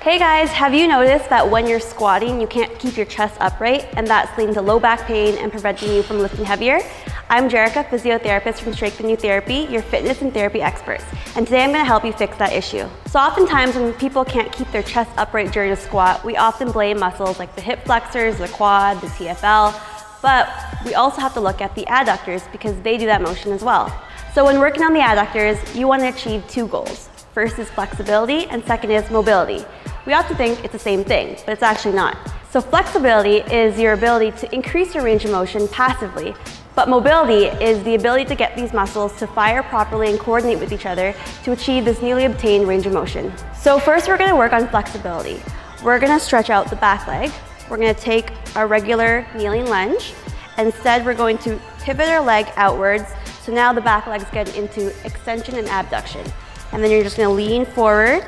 Hey guys, have you noticed that when you're squatting, you can't keep your chest upright and that's leading to low back pain and preventing you from lifting heavier? I'm Jerikka, physiotherapist from SNU Therapy, your fitness and therapy experts, and today I'm going to help you fix that issue. So oftentimes when people can't keep their chest upright during a squat, we often blame muscles like the hip flexors, the quad, the TFL, but we also have to look at the adductors because they do that motion as well. So when working on the adductors, you want to achieve two goals. First is flexibility and second is mobility. We often think it's the same thing, but it's actually not. So flexibility is your ability to increase your range of motion passively, but mobility is the ability to get these muscles to fire properly and coordinate with each other to achieve this newly obtained range of motion. So first we're going to work on flexibility. We're going to stretch out the back leg. We're going to take our regular kneeling lunge. Instead we're going to pivot our leg outwards, so now the back leg's getting into extension and abduction. And then you're just going to lean forward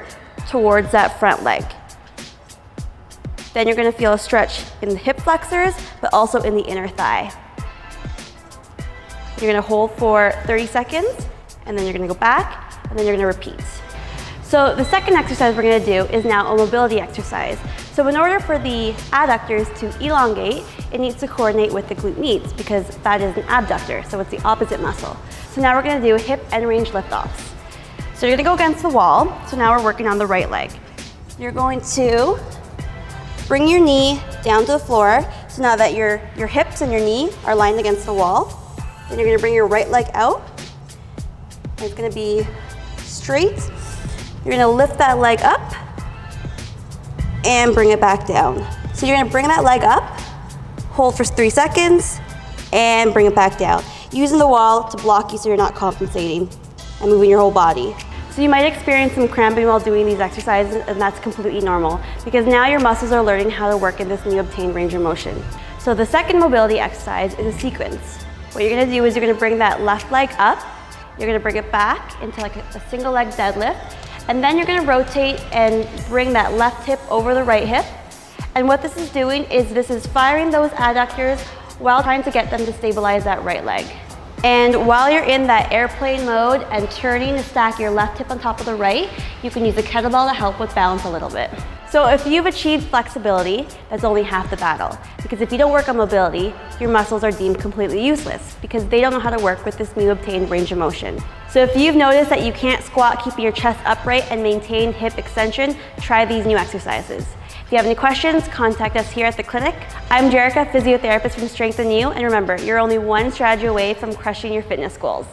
towards that front leg. Then you're going to feel a stretch in the hip flexors, but also in the inner thigh. You're going to hold for 30 seconds, and then you're going to go back, and then you're going to repeat. So the second exercise we're going to do is now a mobility exercise. So in order for the adductors to elongate, it needs to coordinate with the glute medius because that is an abductor, so it's the opposite muscle. So now we're going to do hip end range liftoffs. So you're going to go against the wall. So now we're working on the right leg. You're going to bring your knee down to the floor. So now that your hips and your knee are lined against the wall, then you're going to bring your right leg out. And it's going to be straight. You're going to lift that leg up and bring it back down. So you're going to bring that leg up, hold for 3 seconds, and bring it back down, using the wall to block you so you're not compensating and moving your whole body. So you might experience some cramping while doing these exercises, and that's completely normal because now your muscles are learning how to work in this new obtained range of motion. So the second mobility exercise is a sequence. What you're going to do is you're going to bring that left leg up, you're going to bring it back into like a single leg deadlift, and then you're going to rotate and bring that left hip over the right hip. And what this is doing is this is firing those adductors while trying to get them to stabilize that right leg. And while you're in that airplane mode and turning to stack your left hip on top of the right, you can use a kettlebell to help with balance a little bit. So if you've achieved flexibility, that's only half the battle. Because if you don't work on mobility, your muscles are deemed completely useless because they don't know how to work with this new obtained range of motion. So if you've noticed that you can't squat keeping your chest upright and maintain hip extension, try these new exercises. If you have any questions, contact us here at the clinic. I'm Jerikka, physiotherapist from SNU, and remember, you're only one strategy away from crushing your fitness goals.